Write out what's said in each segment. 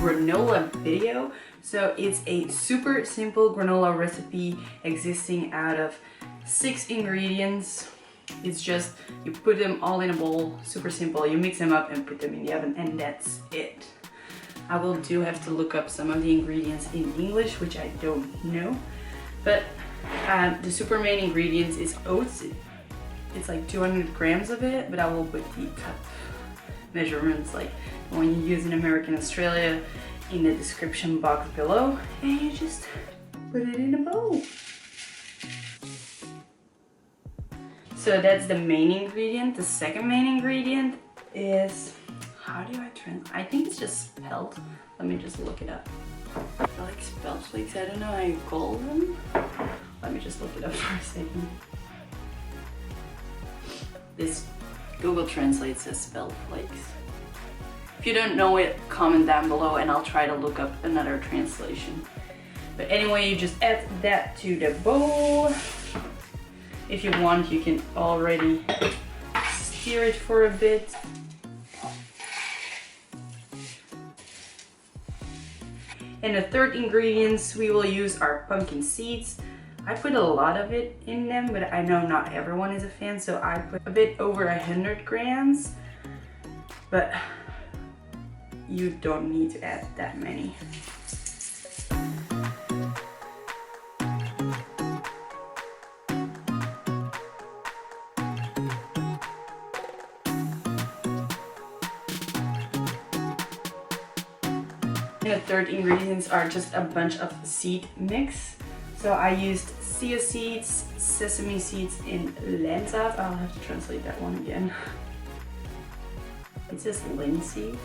granola video. So it's a super simple granola recipe existing out of 6 ingredients. It's just, you put them all in a bowl, super simple. You mix them up and put them in the oven, and that's it. I do have to look up some of the ingredients in English, which I don't know. But the super main ingredients is oats. It's like 200 grams of it, but I will put the cup measurements, like the one you use in America and Australia, in the description box below. And you just put it in a bowl. So that's the main ingredient. The second main ingredient is, how do I translate? I think it's just spelt. Let me just look it up. I like spelt flakes. I don't know how you call them. Let me just look it up for a second. This Google translates as spelt flakes. If you don't know it, comment down below and I'll try to look up another translation. But anyway, you just add that to the bowl. If you want, you can already stir it for a bit. And the third ingredients we will use are pumpkin seeds. I put a lot of it in them, but I know not everyone is a fan, so I put a bit over 100 grams. But you don't need to add that many. And the third ingredients are just a bunch of seed mix. So I used chia seeds, sesame seeds, and linseeds. I'll have to translate that one again. It says linseeds.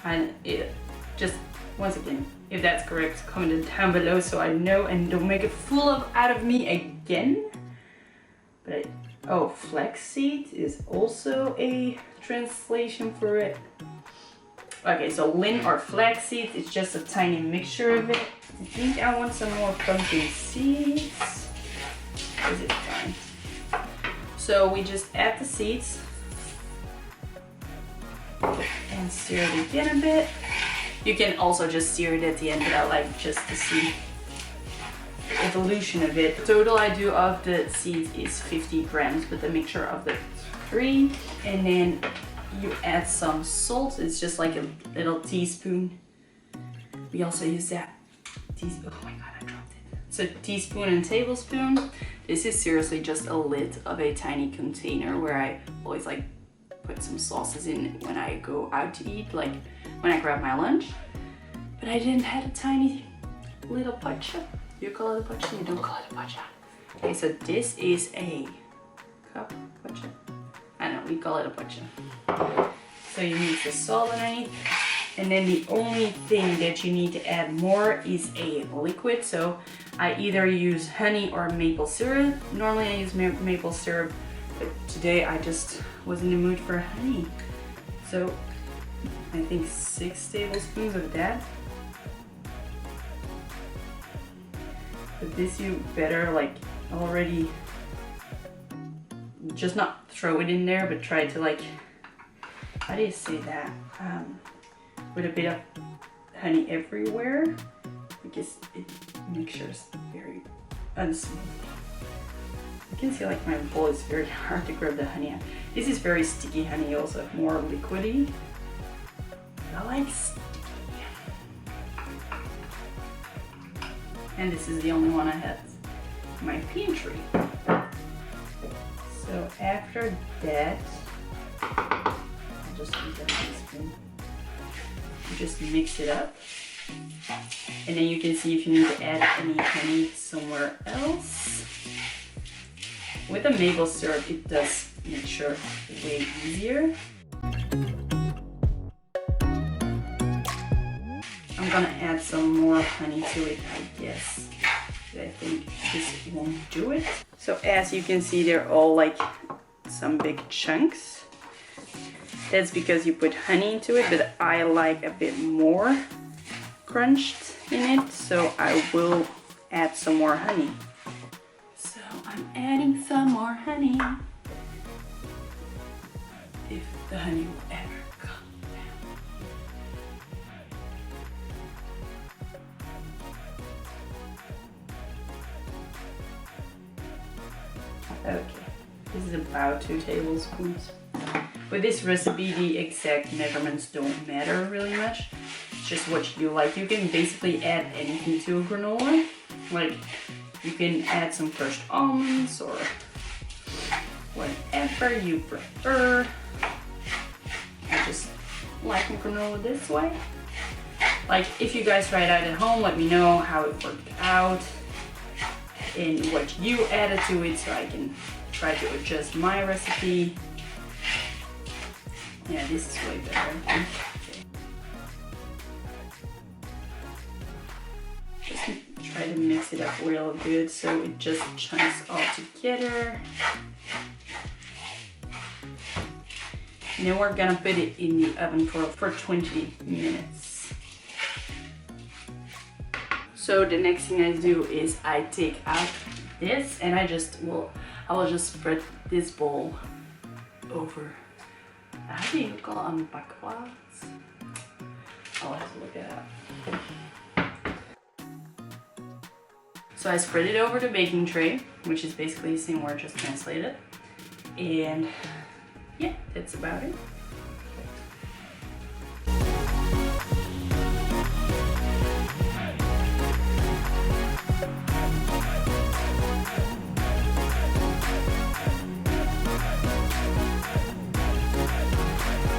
And it just, once again, if that's correct, comment it down below so I know and don't make a fool out of me again. But oh, flax seeds is also a translation for it. Okay, so lin or flax seeds, it's just a tiny mixture of it. I think I want some more pumpkin seeds. Is it fine? So we just add the seeds and stir it again a bit. You can also just stir it at the end, but I like just to see the evolution of it. The total I do of the seeds is 50 grams with a mixture of the 3. And then you add some salt. It's just like a little teaspoon. We also use that. Oh my god, I dropped it. So teaspoon and tablespoon. This is seriously just a lid of a tiny container where I always like put some sauces in when I go out to eat, like when I grab my lunch. But I didn't have a tiny little pacha. You call it a pacha? You don't call it a pacha. Okay, so this is a cup pacha. I know, we call it a pacha. So you need the salt underneath. And then the only thing that you need to add more is a liquid. So I either use honey or maple syrup. Normally I use maple syrup, but today I just was in the mood for honey. So I think 6 tablespoons of that. But this you better like already, just not throw it in there, but try to like, how do you say that? With a bit of honey everywhere, because it mixtures very unsmooth. You can see like my bowl is very hard to grab the honey out. This is very sticky honey, also more liquidy. I like sticky. And this is the only one I have in my pantry. So after that, I'll just use that teaspoon. You just mix it up, and then you can see if you need to add any honey somewhere else. With the maple syrup, it does make sure way easier. I'm gonna add some more honey to it, I guess. But I think this won't do it. So as you can see, they're all like some big chunks. That's because you put honey into it, but I like a bit more crunched in it, so I will add some more honey. So I'm adding some more honey. If the honey will ever come about 2 tablespoons. With this recipe, the exact measurements don't matter really much. It's just what you like. You can basically add anything to a granola. Like, you can add some crushed almonds or whatever you prefer. I just like my granola this way. Like, if you guys try it out at home, let me know how it worked out and what you added to it so I can try to adjust my recipe. Yeah, this is way better, I think. Okay. Just try to mix it up real good so it just chunks all together. And then we're gonna put it in the oven for 20 minutes. So the next thing I do is I take out this and I will just spread this bowl over. How do you call it? Bakwa's? I'll have to look it up. So I spread it over the baking tray, which is basically the same word, just translated. And yeah, that's about it.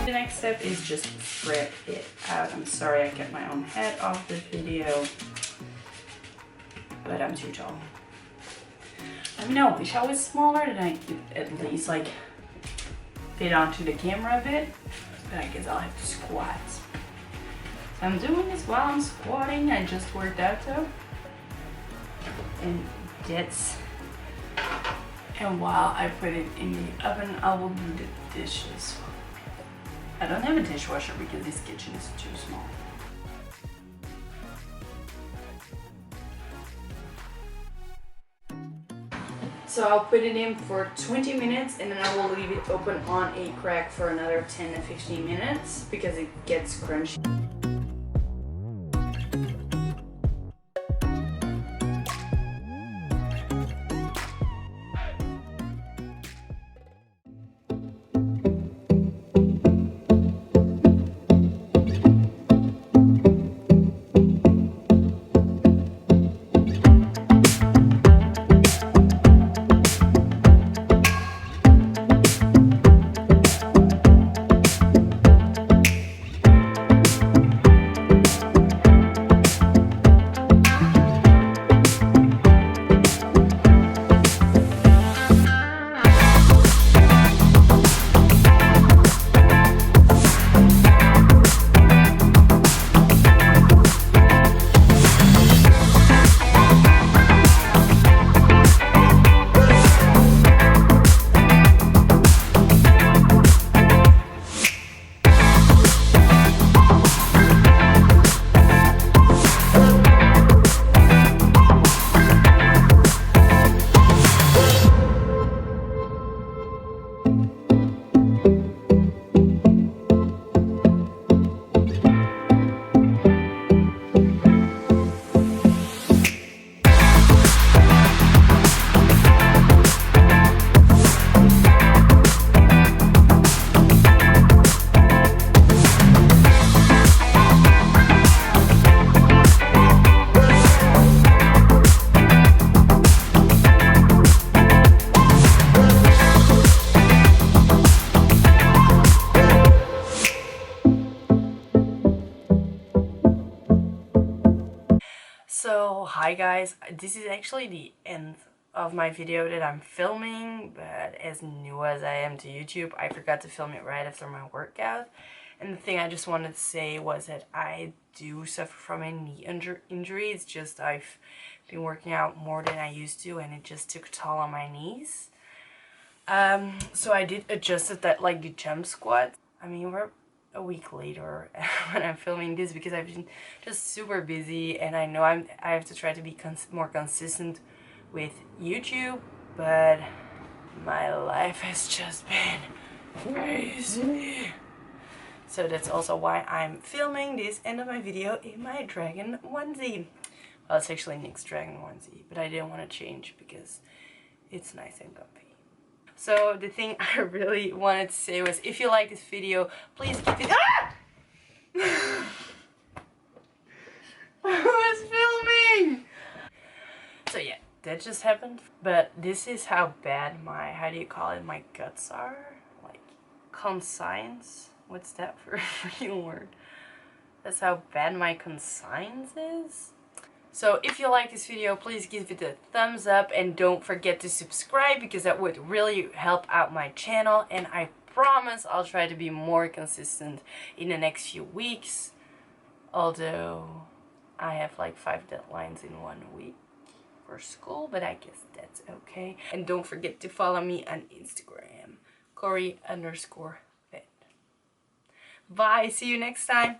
The next step is just spread it out. I'm sorry I kept my own head off the video, but I'm too tall. I mean, I wish I was smaller, then I could at least like fit onto the camera a bit, but I guess I'll have to squat. So I'm doing this while I'm squatting. I just worked out though, and while I put it in the oven, I will do the dishes. I don't have a dishwasher because this kitchen is too small. So I'll put it in for 20 minutes and then I will leave it open on a crack for another 10 to 15 minutes because it gets crunchy. So hi guys, this is actually the end of my video that I'm filming, but as new as I am to YouTube, I forgot to film it right after my workout. And the thing I just wanted to say was that I do suffer from a knee injury. It's just I've been working out more than I used to and it just took a toll on my knees. So I did adjust it that like the jump squat. I mean, we're a week later when I'm filming this because I've been just super busy and I know I have to try to be more consistent with YouTube, but my life has just been crazy. So that's also why I'm filming this end of my video in my dragon onesie. Well, it's actually Nick's dragon onesie, but I didn't want to change because it's nice and comfy. So the thing I really wanted to say was, if you like this video, please give it. Ah! I was filming. So yeah, that just happened. But this is how bad my, how do you call it, my guts are. Like conscience. What's that for a freaking word? That's how bad my conscience is. So if you like this video, please give it a thumbs up and don't forget to subscribe, because that would really help out my channel, and I promise I'll try to be more consistent in the next few weeks. Although I have like 5 deadlines in 1 week for school, but I guess that's okay. And don't forget to follow me on Instagram, Cory_vet. Bye, see you next time.